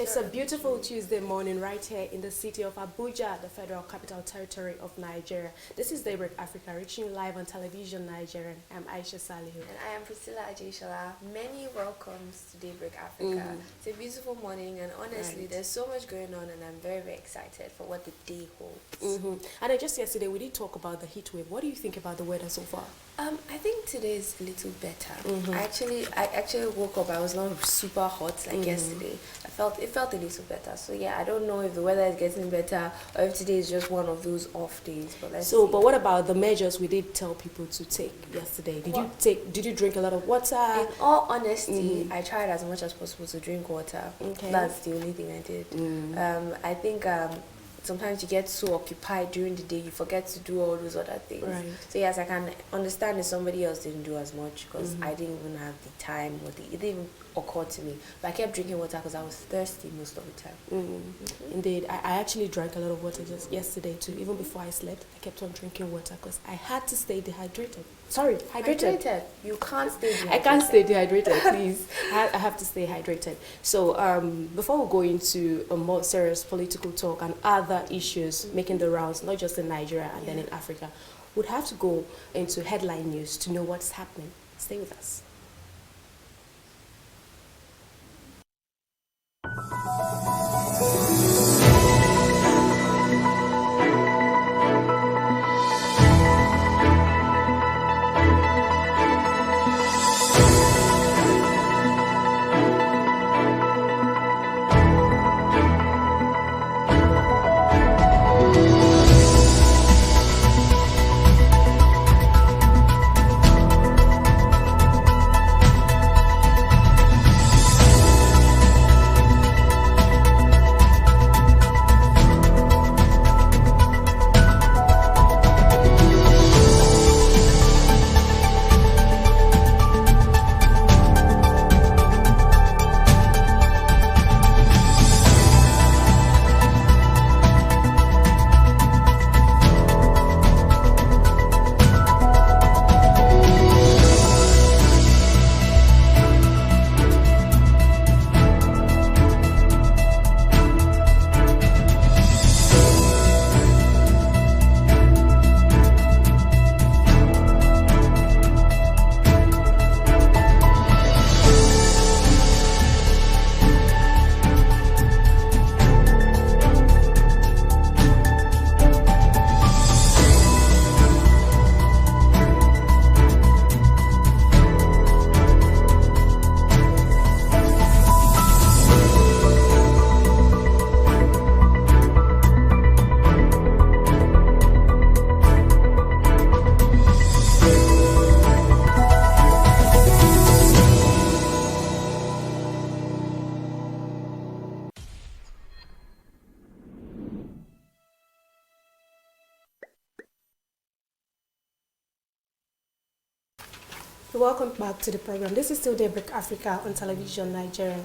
It's a beautiful Tuesday morning right here in the city of Abuja, the Federal Capital Territory of Nigeria. This is Daybreak Africa, reaching you live on television Nigerian. I'm Aisha Salihu. And I am Priscilla Ajay. Many welcomes to Daybreak Africa. It's a beautiful morning, and honestly, there's so much going on, and I'm very, very excited for what the day holds. And then just yesterday, we did talk about the heat wave. What do you think about the weather so far? I think today is a little better. I actually woke up. I was not super hot like yesterday. It felt a little better. So yeah, I don't know if the weather is getting better or if today is just one of those off days. But let's see. But what about the measures we did tell people to take yesterday? Did you drink a lot of water? In all honesty, I tried as much as possible to drink water. Okay. That's the only thing I did. I think sometimes you get so occupied during the day, you forget to do all those other things. Right. So yes, I can understand if somebody else didn't do as much because I didn't even have the time or it didn't even occur to me. But I kept drinking water because I was thirsty most of the time. Indeed, I actually drank a lot of water just yesterday too. Even before I slept, I kept on drinking water because I had to stay dehydrated. Hydrated. You can't stay dehydrated. I can't stay dehydrated, please. I have to stay hydrated. So before we go into a more serious political talk and other issues making the rounds, not just in Nigeria and then in Africa, we'd have to go into headline news to know what's happening. Stay with us. Welcome back to the program. This is still Daybreak Africa on television Nigerian.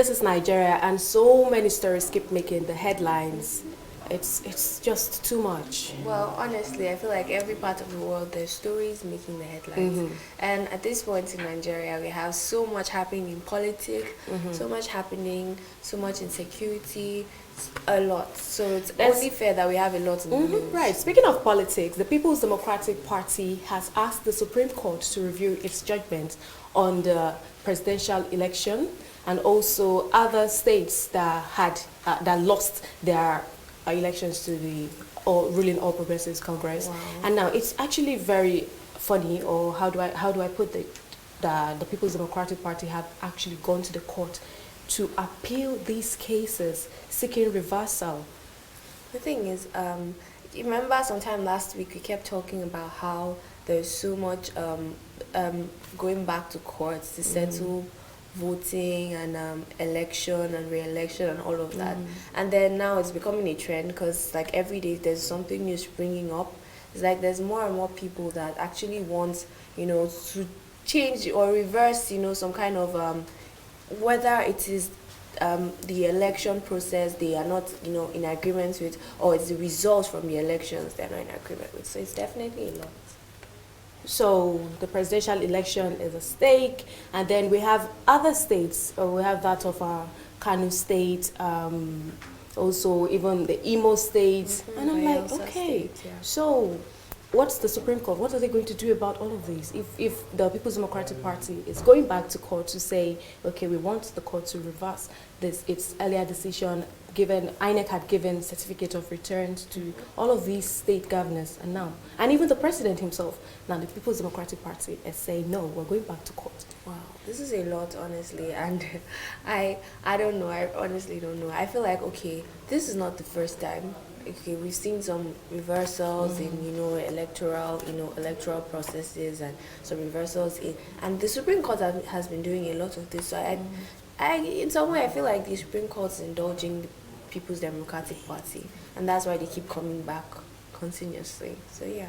this is Nigeria, and so many stories keep making the headlines. It's just too much. Well, honestly, I feel like every part of the world there's stories making the headlines. And at this point in Nigeria, we have so much happening in politics, so much happening, so much insecurity, a lot. So it's only fair that we have a lot in the news. Right. Speaking of politics, the People's Democratic Party has asked the Supreme Court to review its judgment on the presidential election and also other states that had that lost their elections to the ruling All Progressives Congress. Wow. And now it's actually very funny, or how do I put it, the People's Democratic Party have actually gone to the court to appeal these cases, seeking reversal. The thing is, you remember sometime last week we kept talking about how there's so much going back to courts to settle voting and election and re-election and all of that. And then now it's becoming a trend because like every day there's something new springing up. It's like there's more and more people that actually want, to change or reverse, some kind of whether it is the election process they are not, in agreement with, or it's the results from the elections they're not in agreement with. So it's definitely a lot. So the presidential election is at stake, and then we have other states. We have that of Kano State, also even the Imo State, and I'm like, okay, so what's the Supreme Court? What are they going to do about all of these? If the People's Democratic Party is going back to court to say, okay, we want the court to reverse its earlier decision, INEC had given certificate of returns to all of these state governors, and even the president himself. Now the People's Democratic Party is saying, no, we're going back to court. Wow, this is a lot, honestly, and I don't know. I honestly don't know. I feel like, okay, this is not the first time. Okay, we've seen some reversals in electoral processes, and some reversals and the Supreme Court has been doing a lot of this. So I in some way I feel like the Supreme Court is indulging the People's Democratic Party, and that's why they keep coming back continuously. So yeah.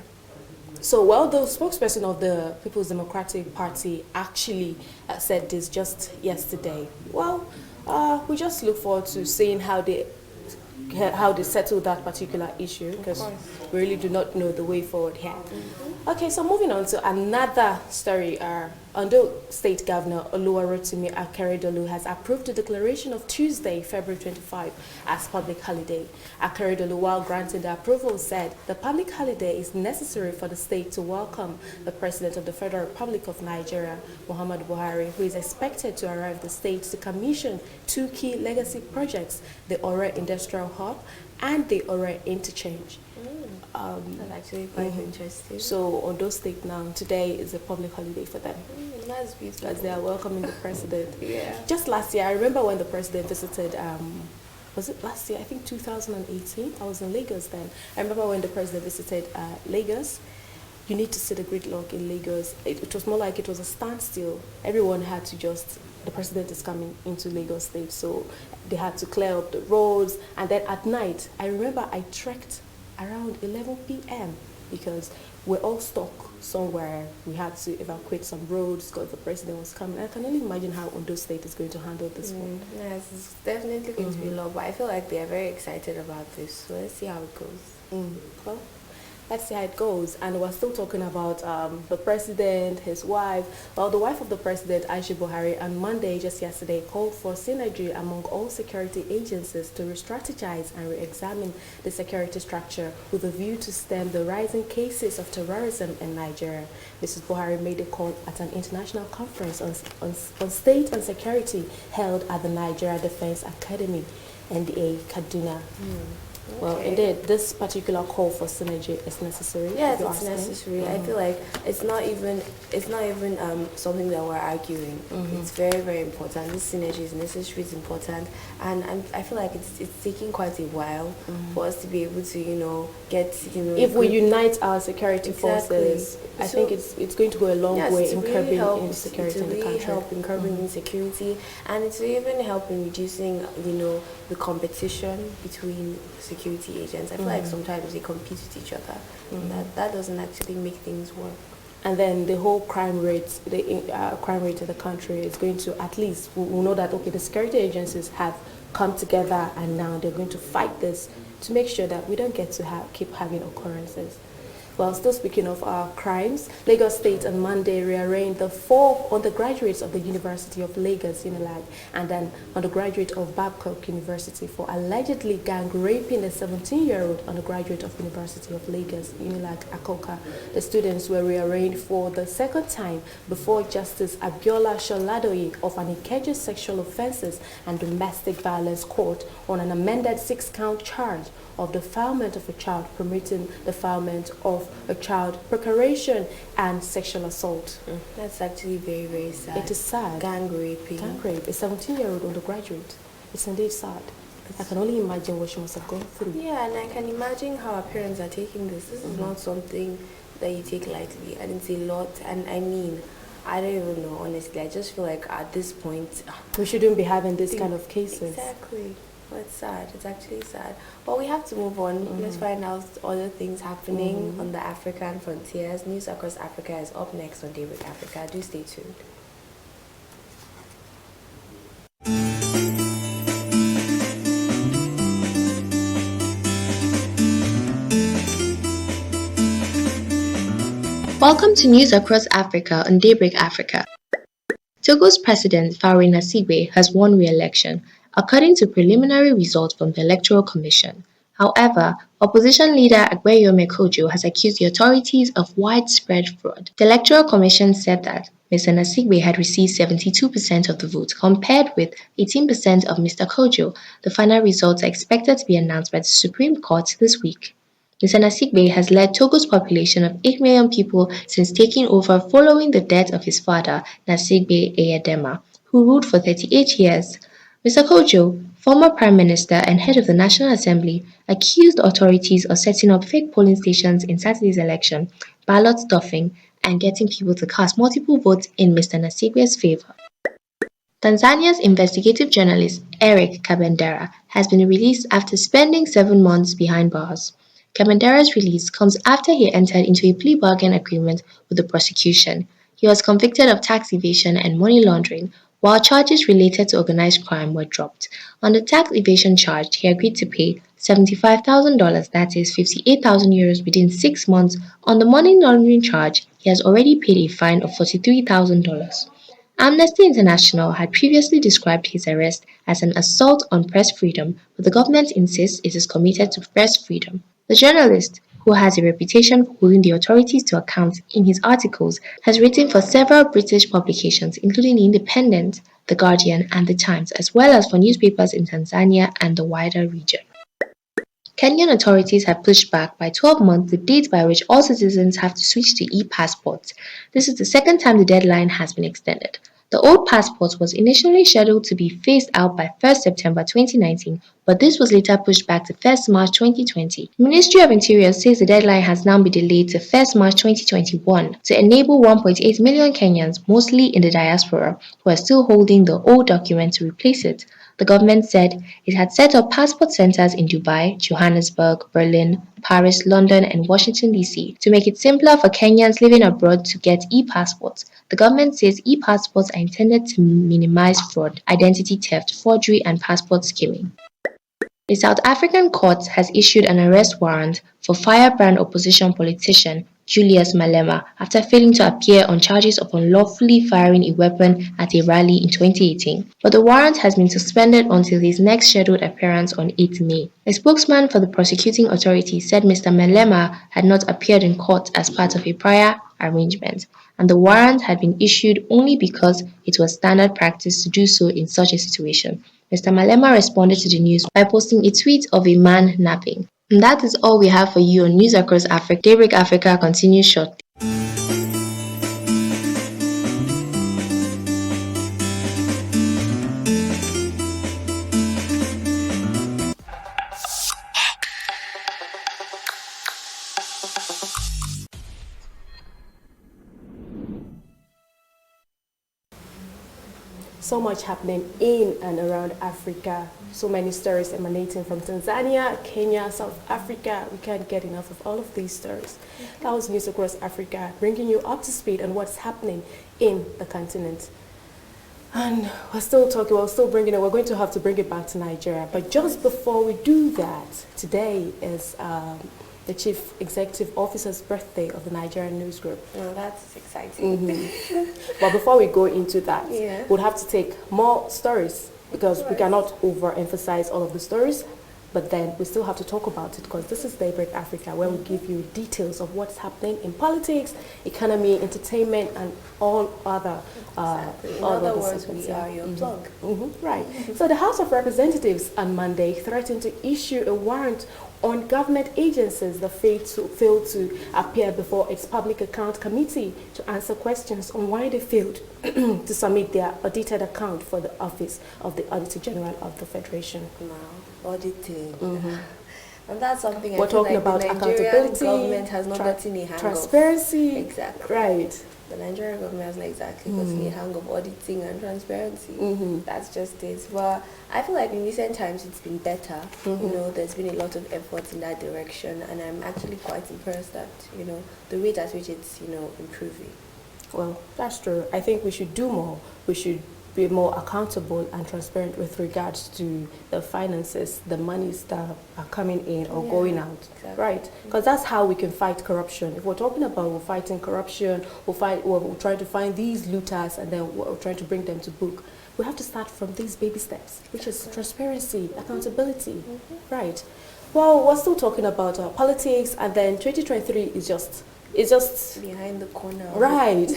So, well, the spokesperson of the People's Democratic Party actually said this just yesterday. Well, we just look forward to seeing how they settle that particular issue, because we really do not know the way forward here. Okay, so moving on to another story. Ondo State Governor Oluwarotimi Akeredolu has approved the declaration of Tuesday, February 25, as public holiday. Akeredolu, while granting the approval, said the public holiday is necessary for the state to welcome the President of the Federal Republic of Nigeria, Muhammadu Buhari, who is expected to arrive the state to commission two key legacy projects, the Ore Industrial Hub and the Ore Interchange. That's actually quite interesting. So Ondo State now, today is a public holiday for them. That's beautiful. As they are welcoming the president. Yeah. Just last year, I remember when the president visited, was it last year? I think 2018. I was in Lagos then. I remember when the president visited Lagos. You need to see the gridlock in Lagos. It was more like it was a standstill. Everyone had to the president is coming into Lagos State, so they had to clear up the roads. And then at night, I remember I trekked around 11 p.m. because we're all stuck somewhere. We had to evacuate some roads because the president was coming. I can only imagine how Ondo State is going to handle this one. Yes, it's definitely going to be a lot, but I feel like they are very excited about this. So let's see how it goes. Well, let's see how it goes. And we're still talking about the president, his wife. Well, the wife of the president, Aisha Buhari, on Monday, just yesterday, called for synergy among all security agencies to re-strategize and re-examine the security structure with a view to stem the rising cases of terrorism in Nigeria. Mrs. Buhari made a call at an international conference on state and security held at the Nigeria Defense Academy, NDA, Kaduna. Well, indeed, this particular call for synergy is necessary. Yes, it's necessary. I feel like it's not even something that we're arguing. It's very, very important. This synergy is necessary. It's important, and I feel like it's taking quite a while for us to be able to get if we unite our security forces, I think it's going to go a long way in curbing insecurity in the country. It will help in curbing insecurity, and it will even help in reducing the competition between security agents. I feel like sometimes they compete with each other, and that doesn't actually make things work. and then the whole crime rate in the country is going to, at least we'll know that, okay, the security agencies have come together and now they're going to fight this to make sure that we don't get to keep having occurrences. Well, still speaking of crimes, Lagos State on Monday rearranged the 4 undergraduates of the University of Lagos, UNILAG, and an undergraduate of Babcock University for allegedly gang raping a 17-year-old undergraduate of University of Lagos, UNILAG, Akoka. The students were rearranged for the second time before Justice Abiola Sholadoye of an Ikeja Sexual Offences and Domestic Violence Court on an amended 6-count charge of defilement of a child, permitting defilement of a child, procuration, and sexual assault. That's actually very, very sad. It is sad. Gang raping. Gang rape. A 17-year-old undergraduate. It's indeed sad. I can only imagine what she must have gone through. Yeah, and I can imagine how our parents are taking this. This is not something that you take lightly, and it's a lot. And I mean, I don't even know, honestly. I just feel like at this point, we shouldn't be having this kind of cases. Exactly. Well, it's sad. It's actually sad. But we have to move on. Let's find out other things happening on the African frontiers. News Across Africa is up next on Daybreak Africa. Do stay tuned. Welcome to News Across Africa on Daybreak Africa. Togo's President Faure Gnassingbe has won re-election, according to preliminary results from the Electoral Commission. However, opposition leader Agbeyome Kojo has accused the authorities of widespread fraud. The Electoral Commission said that Mr. Gnassingbe had received 72% of the vote, compared with 18% of Mr. Kojo. The final results are expected to be announced by the Supreme Court this week. Mr. Gnassingbe has led Togo's population of 8 million people since taking over following the death of his father, Gnassingbe Eyedema, who ruled for 38 years. Mr. Kojo, former Prime Minister and head of the National Assembly, accused authorities of setting up fake polling stations in Saturday's election, ballot stuffing, and getting people to cast multiple votes in Mr. Gnassingbe's favor. Tanzania's investigative journalist Eric Kabendera has been released after spending 7 months behind bars. Kabendera's release comes after he entered into a plea bargain agreement with the prosecution. He was convicted of tax evasion and money laundering, while charges related to organized crime were dropped. On the tax evasion charge, he agreed to pay $75,000, that is €58,000 within 6 months. On the money laundering charge, he has already paid a fine of $43,000. Amnesty International had previously described his arrest as an assault on press freedom, but the government insists it is committed to press freedom. The journalist, who has a reputation for holding the authorities to account in his articles, has written for several British publications, including The Independent, The Guardian, and The Times, as well as for newspapers in Tanzania and the wider region. Kenyan authorities have pushed back by 12 months the date by which all citizens have to switch to e-passports. This is the second time the deadline has been extended. The old passport was initially scheduled to be phased out by 1st September 2019, but this was later pushed back to 1st March 2020. The Ministry of Interior says the deadline has now been delayed to 1st March 2021 to enable 1.8 million Kenyans, mostly in the diaspora, who are still holding the old document to replace it. The government said it had set up passport centers in Dubai, Johannesburg, Berlin, Paris, London, and Washington, D.C. to make it simpler for Kenyans living abroad to get e-passports. The government says e-passports are intended to minimize fraud, identity theft, forgery, and passport skimming. A South African court has issued an arrest warrant for firebrand opposition politician Julius Malema after failing to appear on charges of unlawfully firing a weapon at a rally in 2018. But the warrant has been suspended until his next scheduled appearance on 8 May. A spokesman for the prosecuting authority said Mr. Malema had not appeared in court as part of a prior arrangement, and the warrant had been issued only because it was standard practice to do so in such a situation. Mr. Malema responded to the news by posting a tweet of a man napping. And that is all we have for you on News Across Africa. Daybreak Africa continues shortly. so much happening in and around Africa. So many stories emanating from Tanzania, Kenya, South Africa. We can't get enough of all of these stories. That was News Across Africa, bringing you up to speed on what's happening in the continent. And we're still talking, we're still bringing it, we're going to have to bring it back to Nigeria. But just before we do that, today is the Chief Executive Officer's birthday of the Nigerian News Group. Oh, that's exciting. But before we go into that, Yeah. we'll have to take more stories because we cannot overemphasize all of the stories. But then we still have to talk about it because this is Daybreak Africa, where we give you details of what's happening in politics, economy, entertainment, and all other. Exactly. In all other other words, segments, we yeah. are your plug. Right. So the House of Representatives on Monday threatened to issue a warrant on government agencies that failed to appear before its Public Account Committee to answer questions on why they failed to submit their audited account for the Office of the Auditor General of the Federation. Now, auditing. And that's something We're I feel talking like about the Nigerian accountability, government has not gotten a hang transparency. of. Exactly. Right. The Nigerian government has not exactly gotten a hang of auditing and transparency. That's just it. But I feel like in recent times it's been better. You know, there's been a lot of effort in that direction, and I'm actually quite impressed that, you know, the rate at which it's, you know, improving. Well, that's true. I think we should do more. We should be more accountable and transparent with regards to the finances, the monies that are coming in or going out, exactly. right? Because that's how we can fight corruption. If we're talking about we're fighting corruption, we're trying to find these looters and then we're trying to bring them to book. We have to start from these baby steps, which is transparency, accountability, right? Well, we're still talking about politics, and then 2023 is just Behind the corner. right.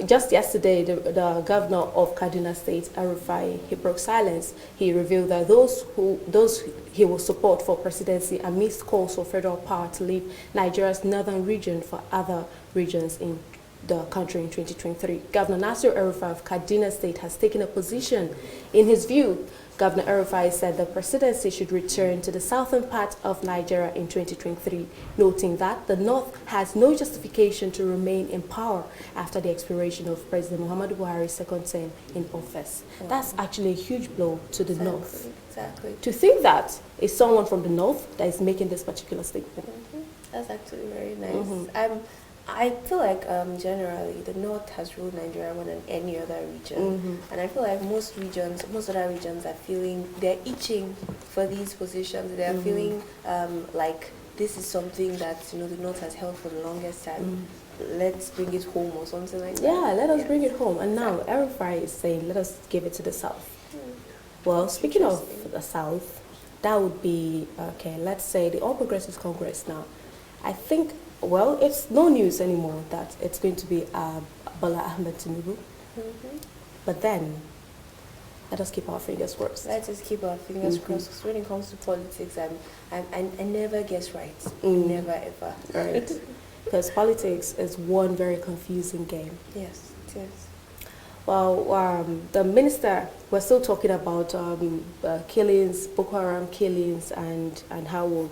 Just yesterday, the governor of Kaduna State, Arufai, he broke silence. He revealed that those he will support for presidency amidst calls for federal power to leave Nigeria's northern region for other regions in the country in 2023. Governor Nasir Arufai of Kaduna State has taken a position. In his view, Governor Arufai said the presidency should return to the southern part of Nigeria in 2023, noting that the North has no justification to remain in power after the expiration of President Muhammadu Buhari's second term in office. That's actually a huge blow to the North. Exactly. To think that is someone from the North that is making this particular statement. That's actually very nice. I feel like generally the North has ruled Nigeria more than any other region, and I feel like most other regions are feeling, they're itching for these positions. They're feeling like this is something that, you know, the North has held for the longest time. Let's bring it home or something like that. Yeah, let us bring it home. And now Arufai is saying, let us give it to the South. Well, speaking of the South, that would be, okay, let's say the All Progressives Congress now. I think, well, it's no news anymore that it's going to be Bola Ahmed Tinubu. But then, let us keep our fingers crossed. Let's just keep our fingers crossed. 'Cause when it comes to politics, I never guess right. Never ever. Right. Because politics is one very confusing game. Yes, it is. Well, the minister, we're still talking about killings, Boko Haram killings, and how we're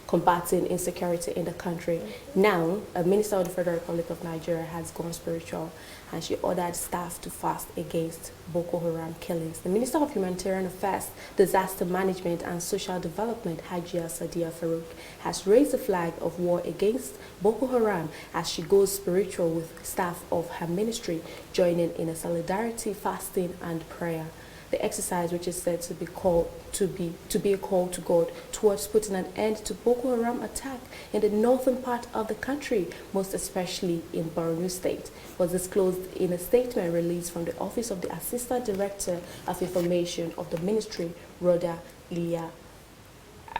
combating insecurity in the country. Now, a minister of the Federal Republic of Nigeria has gone spiritual, and she ordered staff to fast against Boko Haram killings. The Minister of Humanitarian Affairs, Disaster Management and Social Development, Hajia Sadia Farouk, has raised the flag of war against Boko Haram as she goes spiritual with staff of her ministry, joining in a solidarity fasting and prayer. The exercise, which is said to be a call to God towards putting an end to Boko Haram attack in the northern part of the country, most especially in Borno State, was disclosed in a statement released from the Office of the Assistant Director of Information of the Ministry, Rhoda Leah.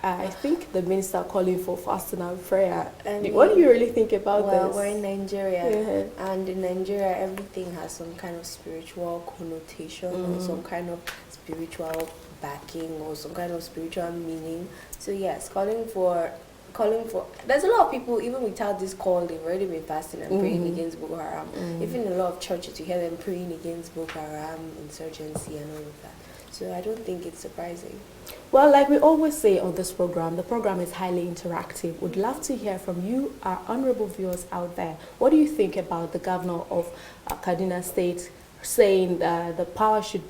I think the minister calling for fasting and prayer. What do you really think about this? Well, we're in Nigeria, and in Nigeria, everything has some kind of spiritual connotation or some kind of spiritual backing or some kind of spiritual meaning. So yes, calling for calling for. There's a lot of people, even without this call, they've already been fasting and praying against Boko Haram. Even in a lot of churches, you hear them praying against Boko Haram, insurgency, and all of that. So I don't think it's surprising. Well, like we always say on this program, the program is highly interactive. Would love to hear from you, our honorable viewers out there. What do you think about the governor of Kaduna State saying that the power should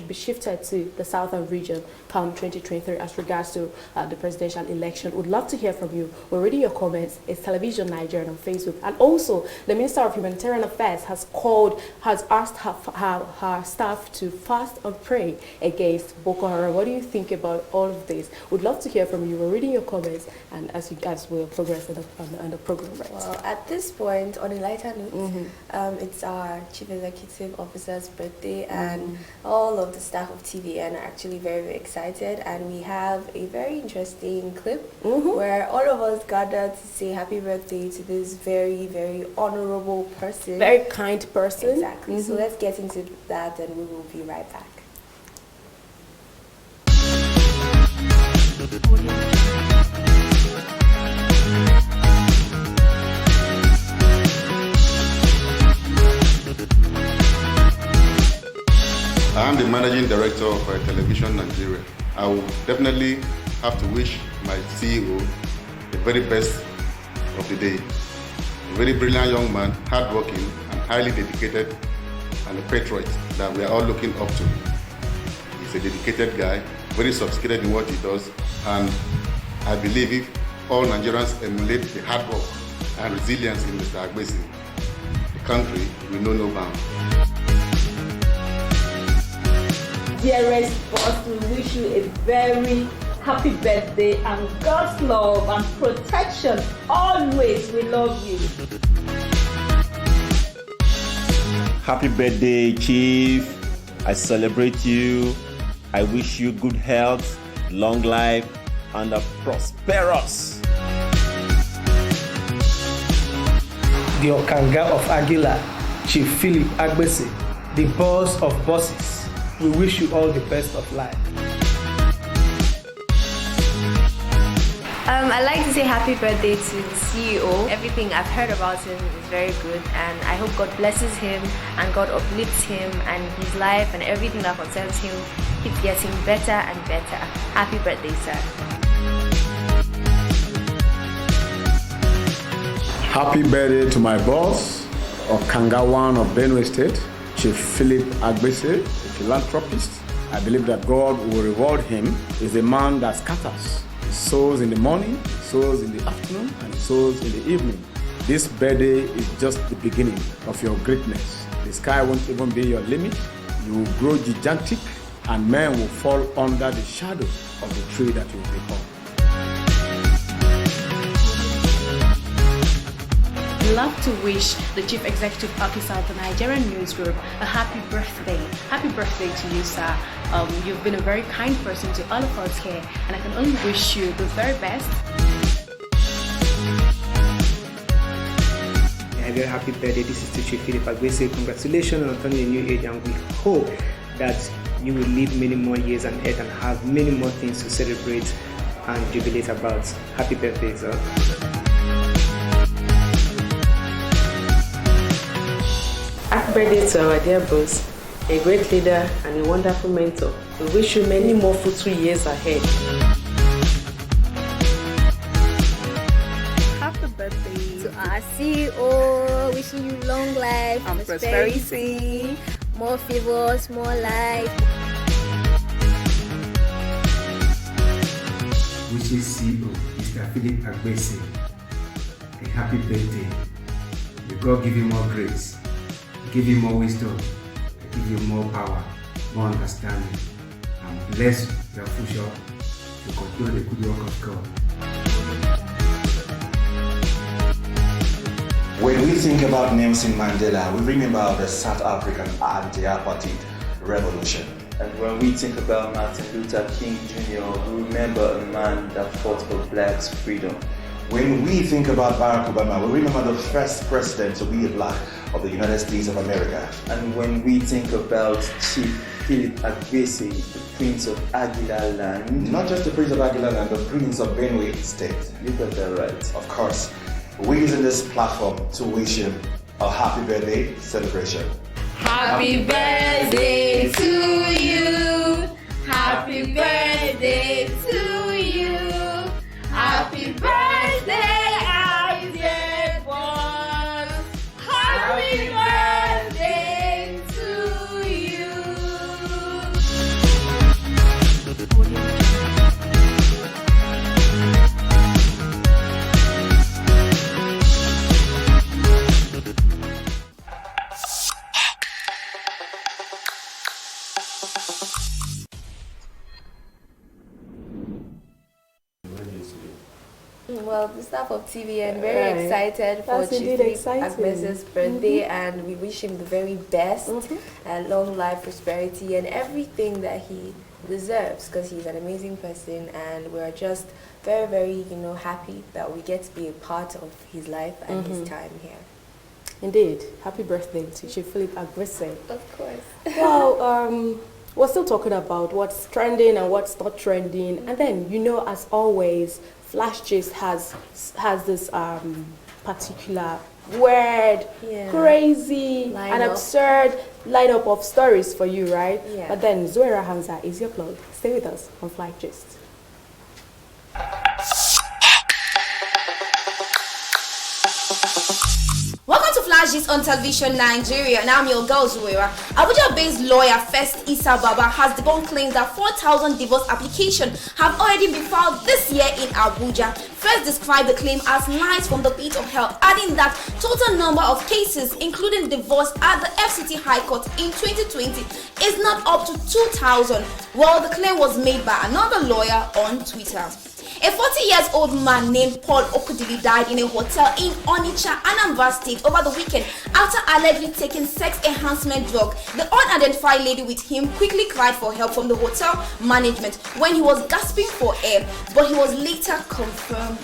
be shifted to the southern region come 2023 as regards to the presidential election? Would love to hear from you. We're reading your comments. It's Television Nigeria on Facebook. And also, the Minister of Humanitarian Affairs has asked her staff to fast and pray against Boko Haram. What do you think about all of this? Would love to hear from you. We're reading your comments, and as we'll progress on the program. Right? Well, at this point, on a lighter note, it's our Chief Executive Officer's birthday, and all of the staff of TVN are actually very, very excited, and we have a very interesting clip where all of us gathered to say happy birthday to this very, very honorable person. Very kind person. Exactly. So let's get into that and we will be right back. I'm the Managing Director of Television Nigeria. I will definitely have to wish my CEO the very best of the day. A very brilliant young man, hardworking and highly dedicated, and a patriot that we are all looking up to. He's a dedicated guy, very sophisticated in what he does, and I believe if all Nigerians emulate the hard work and resilience in Mr. Agbesi, the country will know no bounds. Dearest boss, we wish you a very happy birthday and God's love and protection always. We love you. Happy birthday, Chief. I celebrate you. I wish you good health, long life, and a prosperous. The Okanga of Aguilar, Chief Philip Agbesi, the boss of bosses. We wish you all the best of life. I'd like to say happy birthday to the CEO. Everything I've heard about him is very good, and I hope God blesses him and God uplifts him and his life and everything that concerns him keeps getting better and better. Happy birthday, sir. Happy birthday to my boss, Okangawan of Benue State, Chief Philip Agbesi, a philanthropist. I believe that God will reward him. He's a man that scatters. He sows in the morning, he sows in the afternoon, and he sows in the evening. This birthday is just the beginning of your greatness. The sky won't even be your limit. You will grow gigantic, and men will fall under the shadow of the tree that you will become. I'd love to wish the Chief Executive Officer of the Nigerian News Group a happy birthday. Happy birthday to you, sir. You've been a very kind person to all of us here, and I can only wish you the very best. A very happy birthday. This is to Chief Philip Agbesi. Congratulations on turning a new age, and we hope that you will live many more years on earth and have many more things to celebrate and jubilate about. Happy birthday, sir. Happy birthday to our dear boss, a great leader and a wonderful mentor. We wish you many more fruitful years ahead. Happy birthday to our CEO, wishing you long life and prosperity, more favors, more life. Wishes CEO Mr. Philip Agbesi a happy birthday. May God give you more grace, give you more wisdom, give you more power, more understanding, and bless your future to continue the good work of God. When we think about Nelson Mandela, we remember the South African anti-apartheid revolution. And when we think about Martin Luther King Jr., we remember a man that fought for blacks' freedom. When we think about Barack Obama, we remember the first president to be a black of the United States of America. And when we think about Chief Philip Agbese, the Prince of Aguilar Land. Not just the Prince of Aguilar Land, the Prince of Benue State. You got that right. Of course. We're using this platform to wish him a happy birthday celebration. Happy birthday to you. Happy birthday to you. Happy birthday, our dear one. Happy birthday to you. Well, the staff of TVN very excited for Chief Agbese's birthday, and we wish him the very best, long life, prosperity, and everything that he deserves, because he's an amazing person, and we're just very, very, happy that we get to be a part of his life and his time here. Indeed. Happy birthday to Chief Philip Agbese. Of course. Well, we're still talking about what's trending and what's not trending, and then, as always, Flash Gist has this particular weird, crazy, and absurd lineup of stories for you, right? Yeah. But then Zoera Hamza is your plug. Stay with us on Flash Gist. Welcome to Flash Gist on Television Nigeria, and I'm your girl Zuera. Abuja-based lawyer First Issa Baba has debunked claims that 4,000 divorce applications have already been filed this year in Abuja. First described the claim as lies from the pit of hell, adding that total number of cases, including divorce at the FCT High Court in 2020, is not up to 2,000. Well, the claim was made by another lawyer on Twitter. A 40-year-old man named Paul Okudili died in a hotel in Onitsha, Anambra State over the weekend after allegedly taking sex enhancement drug. The unidentified lady with him quickly cried for help from the hotel management when he was gasping for air, but he was later confirmed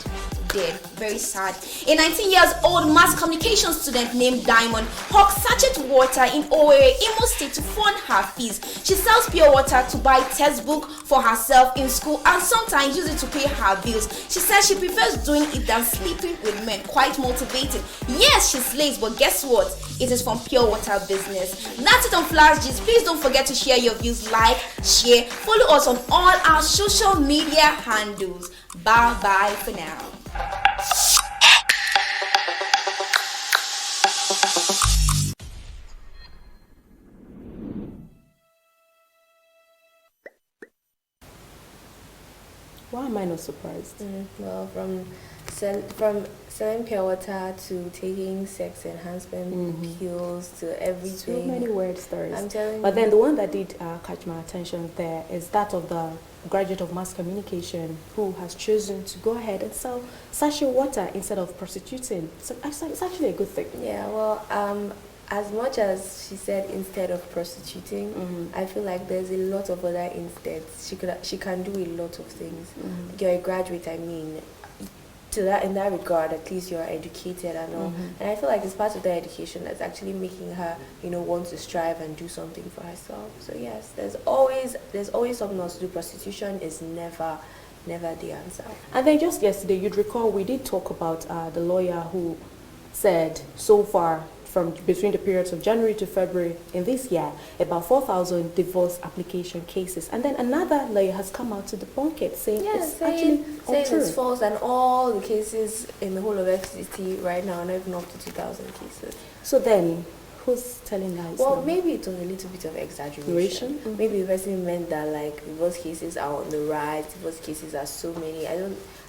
dead. Very sad. A 19-year-old mass communication student named Diamond hawks sachet water in Owerri, Imo State to fund her fees. She sells pure water to buy textbook for herself in school and sometimes use it to pay her bills. She says she prefers doing it than sleeping with men. Quite motivating. Yes, she slays, but guess what? It is from pure water business. That's it on Flash Gist. Please don't forget to share your views, like, share, follow us on all our social media handles. Bye bye for now. Why am I not surprised? Well, from selling pure water to taking sex enhancement pills to everything. So many weird stories. I'm telling you. But then the one that did catch my attention there is that of the graduate of mass communication who has chosen to go ahead and sell sachet water instead of prostituting. So it's actually a good thing. Yeah, well, as much as she said instead of prostituting, I feel like there's a lot of other insteads. She can do a lot of things. You're a graduate, I mean, in that regard, at least you're educated and all. And I feel like it's part of the education that's actually making her, want to strive and do something for herself. So yes, there's always something else to do. Prostitution is never the answer. And then just yesterday, you'd recall we did talk about the lawyer who said so far, from between the periods of January to February in this year, about 4,000 divorce application cases. And then another lawyer has come out to debunk it, saying it's actually untrue. It's false, and all the cases in the whole of FCT right now are not even up to 2,000 cases. So then, who's telling lies? Well, now? maybe it was a little bit of exaggeration. Maybe the person meant that like divorce cases are on the rise, divorce cases are so many.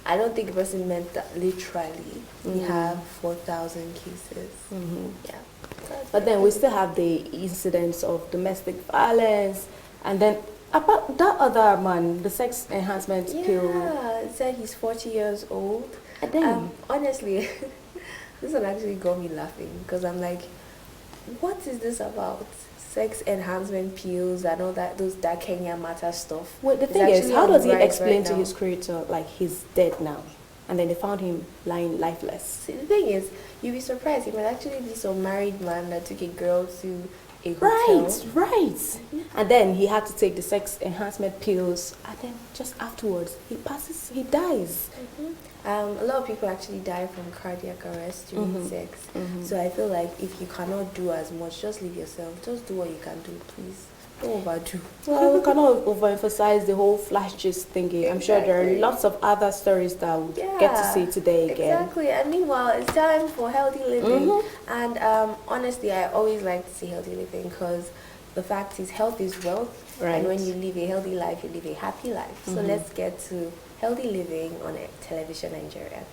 I don't think the person meant that literally. We have 4,000 cases. Yeah. But then we still have the incidents of domestic violence, and then about that other man, the sex enhancement pill. Yeah, it said he's 40 years old. And then, honestly, this one actually got me laughing because I'm like, what is this about? Sex enhancement pills and all that, that Kenya Matter stuff. Well, the thing is, how does he explain to his creator, like, he's dead now? And then they found him lying lifeless. See, the thing is, you'd be surprised. He might actually be some married man that took a girl to a hotel. Right. And then he had to take the sex enhancement pills, and then just afterwards he dies. A lot of people actually die from cardiac arrest during sex. So I feel like if you cannot do as much, just leave yourself. Just do what you can do, please. Don't overdo. Well, we cannot overemphasize the whole flash gist thingy. I'm sure there are lots of other stories that we'll get to see today again. Exactly. And meanwhile, it's time for healthy living. And honestly, I always like to see healthy living because the fact is health is wealth. Right. And when you live a healthy life, you live a happy life. So let's get to healthy living on Television Nigeria.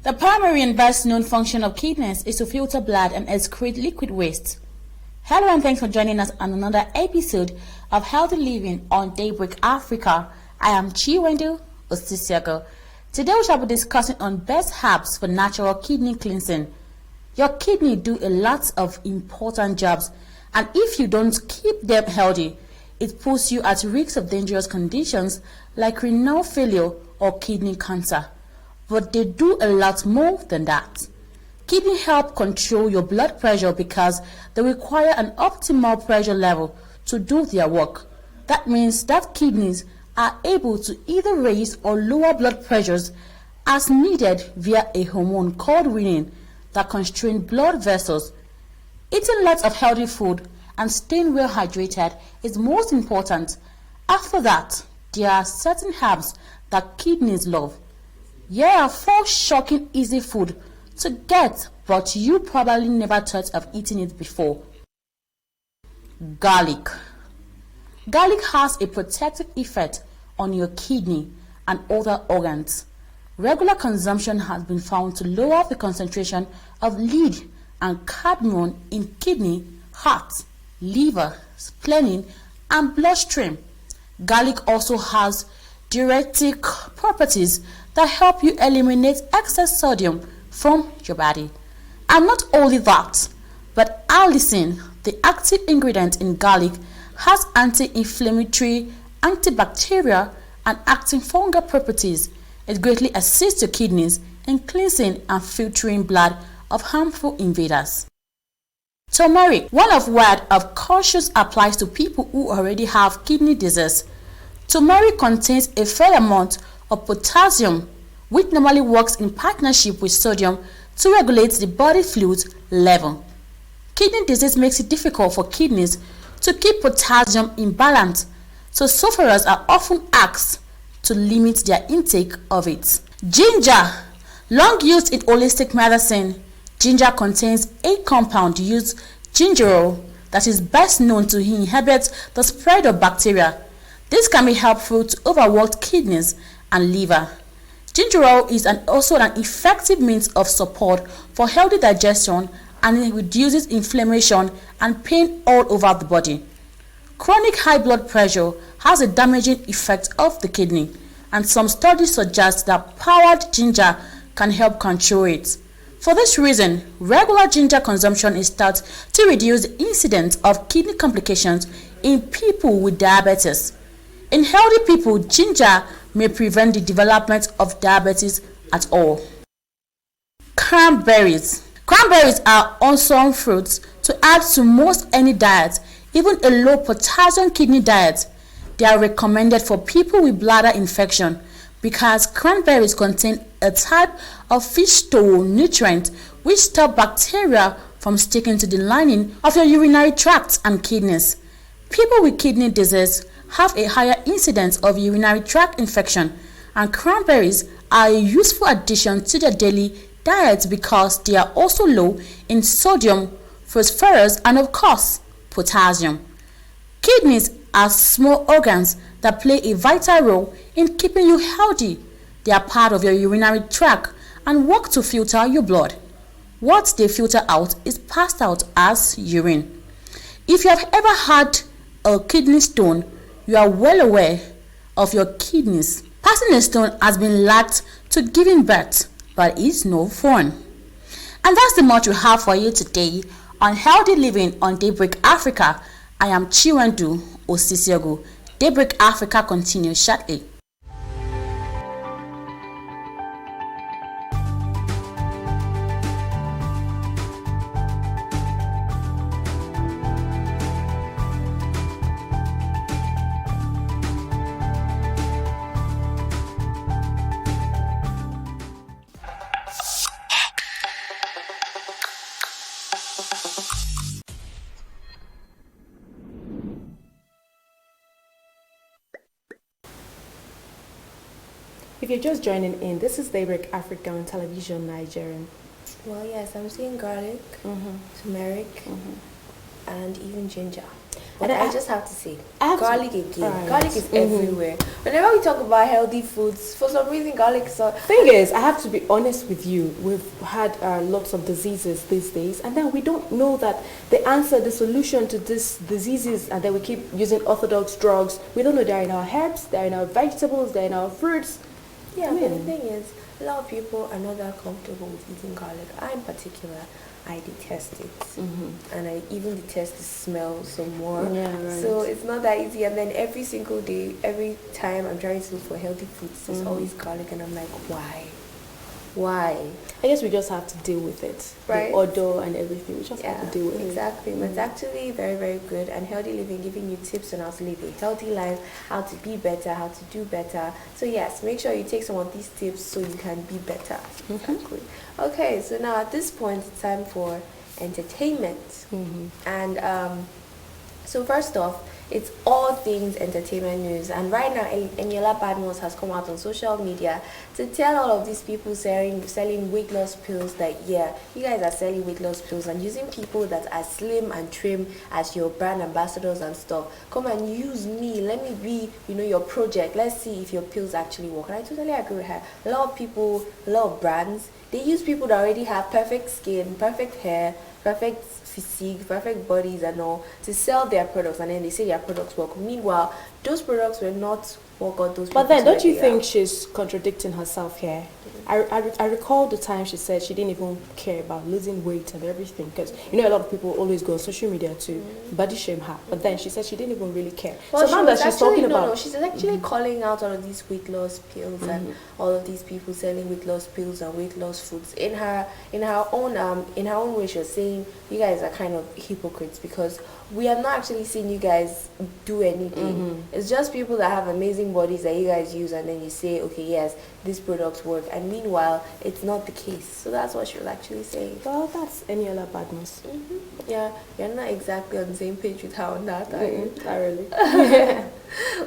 The primary and best known function of kidneys is to filter blood and excrete liquid waste. Hello and thanks for joining us on another episode of Healthy Living on Daybreak Africa. I am Chiwendu Osisiago. Today we shall be discussing on best herbs for natural kidney cleansing. Your kidney do a lot of important jobs, and if you don't keep them healthy, it puts you at risk of dangerous conditions like renal failure or kidney cancer. But they do a lot more than that. Kidney help control your blood pressure because they require an optimal pressure level to do their work. That means that kidneys are able to either raise or lower blood pressures as needed via a hormone called renin that constrains blood vessels. Eating lots of healthy food and staying well hydrated is most important. After that, there are certain herbs that kidneys love. Here are 4 shocking easy food to get, but you probably never thought of eating it before. Garlic. Garlic has a protective effect on your kidney and other organs. Regular consumption has been found to lower the concentration of lead and cadmium in kidney, heart, liver, spleen, and bloodstream. Garlic also has diuretic properties that help you eliminate excess sodium from your body. And not only that, but allicin, the active ingredient in garlic, has anti-inflammatory, antibacterial, and antifungal properties. It greatly assists your kidneys in cleansing and filtering blood of harmful invaders. Turmeric, one of word of caution applies to people who already have kidney disease. Turmeric contains a fair amount of potassium, which normally works in partnership with sodium to regulate the body fluid level. Kidney disease makes it difficult for kidneys to keep potassium in balance, so sufferers are often asked to limit their intake of it. Ginger, long used in holistic medicine, ginger contains a compound used gingerol that is best known to inhibit the spread of bacteria. This can be helpful to overworked kidneys and liver. Gingerol is also an effective means of support for healthy digestion, and it reduces inflammation and pain all over the body. Chronic high blood pressure has a damaging effect of the kidney, and some studies suggest that powdered ginger can help control it. For this reason, regular ginger consumption is thought to reduce the incidence of kidney complications in people with diabetes. In healthy people, ginger may prevent the development of diabetes at all. Cranberries. Cranberries are awesome fruits to add to most any diet, even a low potassium kidney diet. They are recommended for people with bladder infection because cranberries contain a type of fish stool nutrient which stop bacteria from sticking to the lining of your urinary tract and kidneys. People with kidney disease have a higher incidence of urinary tract infection, and cranberries are a useful addition to their daily diet because they are also low in sodium, phosphorus, and of course, potassium. Kidneys are small organs that play a vital role in keeping you healthy. They are part of your urinary tract and work to filter your blood. What they filter out is passed out as urine. If you have ever had a kidney stone, you are well aware of your kidneys. Passing a stone has been likened to giving birth, but it's no fun. And that's the much we have for you today on Healthy Living on Daybreak Africa. I am Chiwendu Osisiago. Daybreak Africa continues shortly. If you're just joining in, this is Daybreak Africa on television Nigerian. Well, yes, I'm seeing garlic, turmeric, and even ginger. But I just have to say, garlic again. Right. Garlic is everywhere. Whenever we talk about healthy foods, for some reason, garlic is... Thing is, I have to be honest with you. We've had lots of diseases these days, and then we don't know that the answer, the solution to these diseases, and then we keep using orthodox drugs. We don't know they're in our herbs, they're in our vegetables, they're in our fruits. Yeah, but the thing is, a lot of people are not that comfortable with eating garlic. I, in particular, I detest it. And I even detest the smell some more. Yeah, right. So it's not that easy. And then every single day, every time I'm trying to look for healthy foods, there's always garlic. And I'm like, why? Why? I guess we just have to deal with it. Right. The odor and everything. We just have to deal with it. Exactly. But it's actually very, very good. And Healthy Living, giving you tips on how to live a healthy life, how to be better, how to do better. So yes, make sure you take some of these tips so you can be better. Exactly. Okay, so now at this point, it's time for entertainment. And so first off, it's all things entertainment news. And right now, Eniola Badmus has come out on social media to tell all of these people selling weight loss pills that, yeah, you guys are selling weight loss pills and using people that are slim and trim as your brand ambassadors and stuff. Come and use me. Let me be, your project. Let's see if your pills actually work. And I totally agree with her. A lot of people, a lot of brands, they use people that already have perfect skin, perfect hair, perfect physique, perfect bodies and all to sell their products, and then they say their products work. Meanwhile, those products were not what got those people. But then don't you think she's contradicting herself here? I recall the time she said she didn't even care about losing weight and everything, because a lot of people always go on social media to body shame her, but then she said she didn't even really care. Well, so now that she's talking about she's actually calling out all of these weight loss pills and all of these people selling weight loss pills and weight loss foods in her own way. She's saying you guys are kind of hypocrites because we have not actually seen you guys do anything. It's just people that have amazing bodies that you guys use, and then you say, okay, yes, these products work, and meanwhile it's not the case. So that's what she was actually saying. Well, that's Eniola Badmus. Yeah, you're not exactly on the same page with her on that, are you? Not really.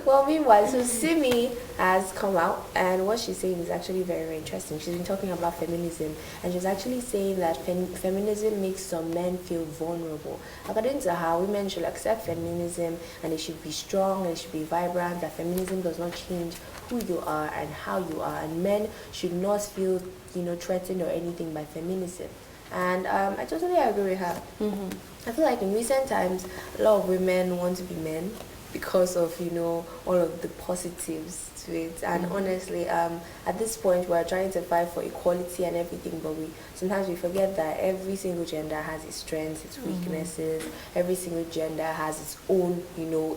Well, meanwhile, so Simi has come out, and what she's saying is actually very, very interesting. She's been talking about feminism, and she's actually saying that feminism makes some men feel vulnerable. According to her, women should accept feminism, and they should be strong, and they should be vibrant, that feminism does not change who you are and how you are, and men should not feel, threatened or anything by feminism. And I totally agree with her. I feel like in recent times, a lot of women want to be men because of all of the positives to it, and honestly at this point we're trying to fight for equality and everything, but sometimes we forget that every single gender has its strengths, its weaknesses. Every single gender has its own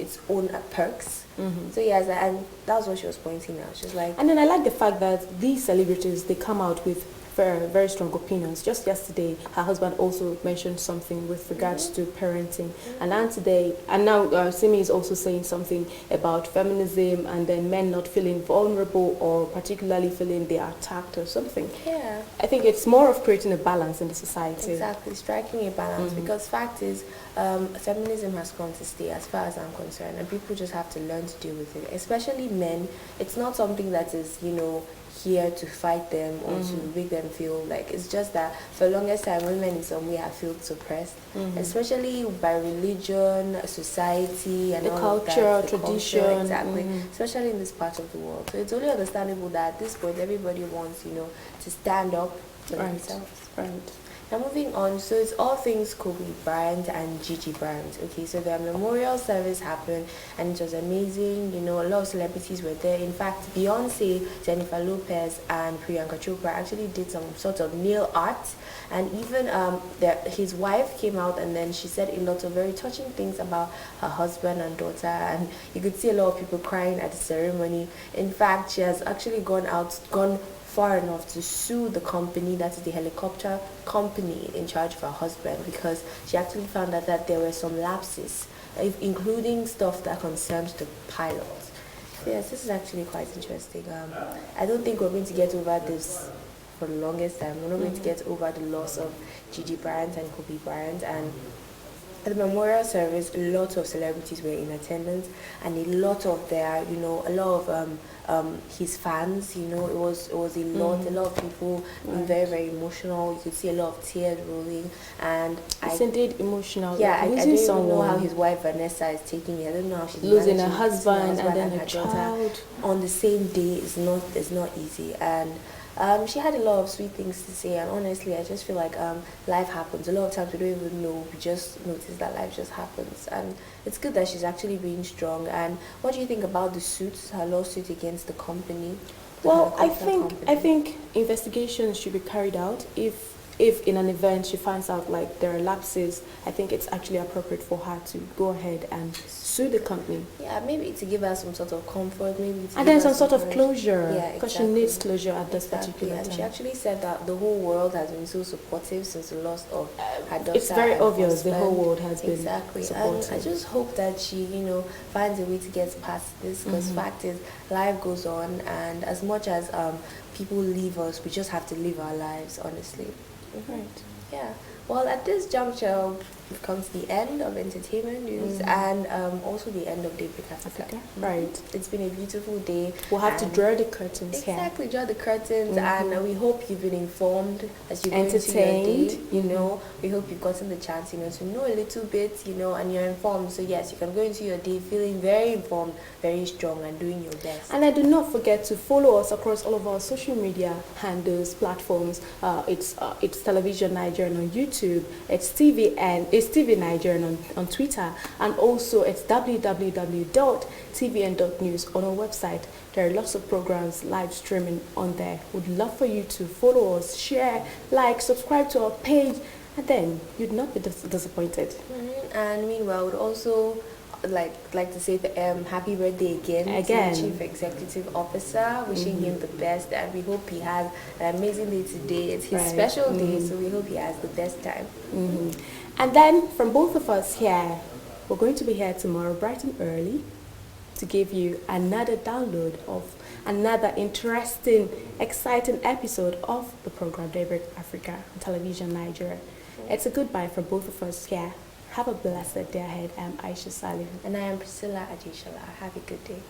its own perks. So yes, and that's what she was pointing out. She's like, and then I like the fact that these celebrities, they come out with very, very strong opinions. Just yesterday, her husband also mentioned something with regards to parenting, and now Simi is also saying something about feminism, and then men not feeling vulnerable or particularly feeling they are attacked or something. Yeah, I think it's more of creating a balance in the society. Exactly, striking a balance, because fact is, feminism has come to stay as far as I'm concerned, and people just have to learn to deal with it, especially men. It's not something that is here to fight them or to make them feel like, it's just that for the longest time women in some way have felt suppressed, especially by religion, society, and the all culture, of that, tradition, culture, exactly, especially in this part of the world. So it's only understandable that at this point everybody wants to stand up for themselves. Right. Now moving on, so it's all things Kobe Bryant and Gigi Bryant. Okay, so their memorial service happened and it was amazing. You know, a lot of celebrities were there. In fact, Beyonce, Jennifer Lopez, and Priyanka Chopra actually did some sort of nail art, and even his wife came out and then she said a lot of very touching things about her husband and daughter, and you could see a lot of people crying at the ceremony. In fact, she has actually gone far enough to sue the company, that is the helicopter company in charge of her husband, because she actually found out that there were some lapses, including stuff that concerns the pilot. Yes, this is actually quite interesting. I don't think we're going to get over this for the longest time. We're not going to get over the loss of Gigi Bryant and Kobe Bryant. And at the memorial service, a lot of celebrities were in attendance, and a lot of his fans. You know, it was a lot. A lot of people being very, very emotional. You could see a lot of tears rolling, and it's indeed emotional. Yeah, I don't even know how his wife Vanessa is taking it. I don't know how she's losing her husband and then her daughter child on the same day. It's not easy, and she had a lot of sweet things to say, and honestly, I just feel like life happens. A lot of times we don't even know, we just notice that life just happens, and it's good that she's actually being strong. And what do you think about her lawsuit against the company? Well, I think investigations should be carried out. If in an event she finds out like there are lapses, I think it's actually appropriate for her to go ahead and sue the company. Yeah, maybe to give her some sort of comfort, maybe to and then some sort of closure. Yeah, because she needs closure at this particular and time. she actually said that the whole world has been so supportive since the loss of her daughter. It's very obvious husband. the whole world has been supportive. And I just hope that she, finds a way to get past this, because fact is, life goes on, and as much as people leave us, we just have to live our lives, honestly. Right. Yeah. Well, at this juncture, we've come to the end of entertainment news and also the end of Daybreak Africa. Right. It's been a beautiful day. We'll have to draw the curtains here. Exactly, draw the curtains, and we hope you've been informed as you go into your entertained. day. We hope you've gotten the chance, to know a little bit, and you're informed. So yes, you can go into your day feeling very informed, very strong, and doing your best. And do not forget to follow us across all of our social media handles, platforms. It's Television Nigerian on YouTube. It's TV Nigerian on Twitter, and also it's www.tvn.news on our website. There are lots of programs live streaming on there. We'd love for you to follow us, share, subscribe to our page, and then you'd not be disappointed. And meanwhile, we'd also like to say happy birthday again to the Chief Executive Officer, wishing him the best, and we hope he has an amazing day today. It's his special day, so we hope he has the best time. And then from both of us here, we're going to be here tomorrow bright and early to give you another download of another interesting, exciting episode of the program Daybreak Africa on Television Nigeria. It's a goodbye from both of us here. Have a blessed day ahead. I'm Aisha Salim. And I am Priscilla Adeshala. Have a good day.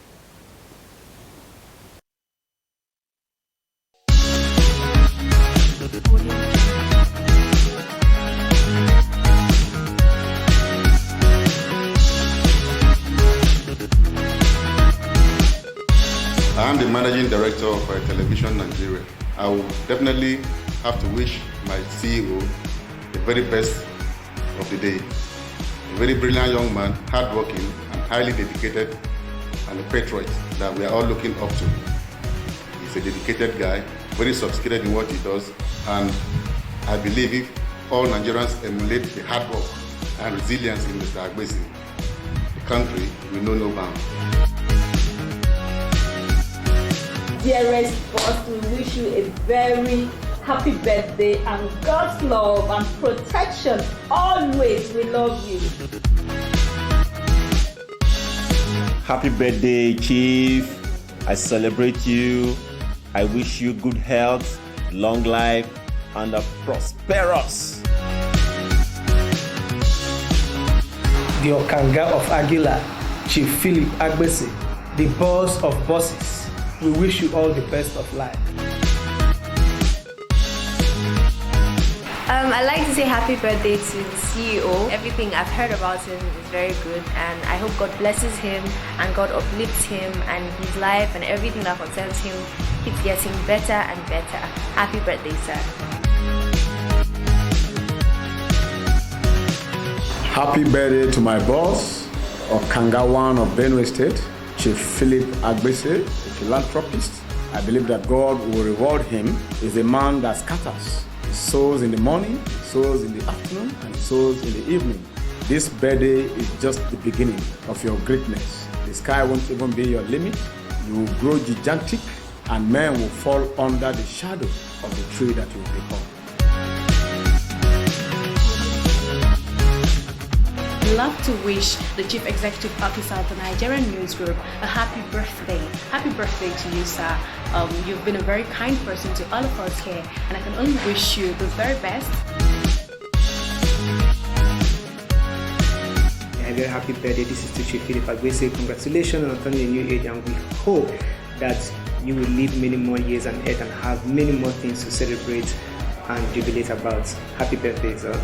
I am the Managing Director of Television Nigeria. I will definitely have to wish my CEO the very best of the day. A very brilliant young man, hardworking and highly dedicated, and a patriot that we are all looking up to. He's a dedicated guy, very sophisticated in what he does, and I believe if all Nigerians emulate the hard work and resilience in Mr. Agbesi, the country will know no bounds. Dearest boss, we wish you a very happy birthday and God's love and protection always. We love you. Happy birthday, Chief. I celebrate you. I wish you good health, long life, and a prosperous. The Okanga of Aguilar, Chief Philip Agbesi, the boss of bosses. We wish you all the best of life. I'd like to say happy birthday to the CEO. Everything I've heard about him is very good, and I hope God blesses him and God uplifts him, and his life and everything that concerns him keeps getting better and better. Happy birthday, sir. Happy birthday to my boss, Okangawan of Benue State, Chief Philip Agbese, a philanthropist. I believe that God will reward him. He's a man that scatters. He sows in the morning, he sows in the afternoon, and he sows in the evening. This birthday is just the beginning of your greatness. The sky won't even be your limit. You will grow gigantic, and men will fall under the shadow of the tree that you will become. I'd love to wish the Chief Executive Officer of the Nigerian News Group a happy birthday. Happy birthday to you, sir. You've been a very kind person to all of us here, and I can only wish you the very best. A very happy birthday. This is to Chief Philip Agbese. Congratulations on turning a new age, and we hope that you will live many more years on earth and have many more things to celebrate and jubilate about. Happy birthday, sir.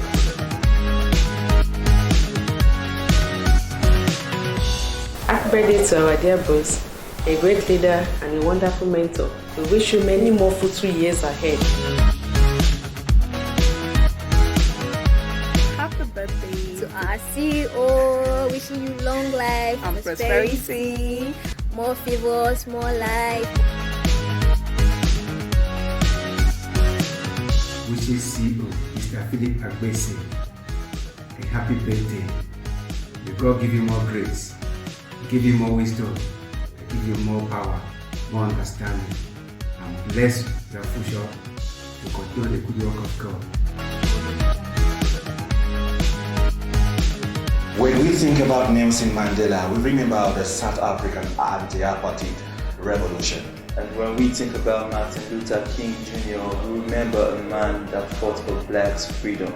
Happy birthday to our dear boss, a great leader and a wonderful mentor. We wish you many more fruitful years ahead. Happy birthday to our CEO. Wishing you long life and prosperity, more favors, more life. Wishes CEO Mr. Philip Agbese a happy birthday. May God give you more grace, give you more wisdom, give you more power, more understanding, and bless your future to continue the good work of God. When we think about Nelson Mandela, we remember the South African anti-apartheid revolution. And when we think about Martin Luther King Jr., we remember a man that fought for blacks' freedom.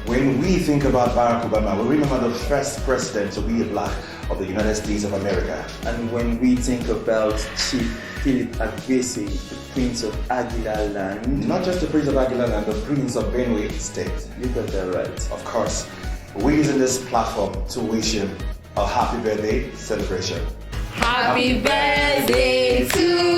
When we think about Barack Obama, we remember the first president to be a black of the United States of America. And when we think about Chief Philip Agbese, the Prince of Aguilar Land. Not just the Prince of Aguilar Land, the Prince of Benue State. You got that right. Of course. We're using this platform to wish him a happy birthday celebration. Happy birthday to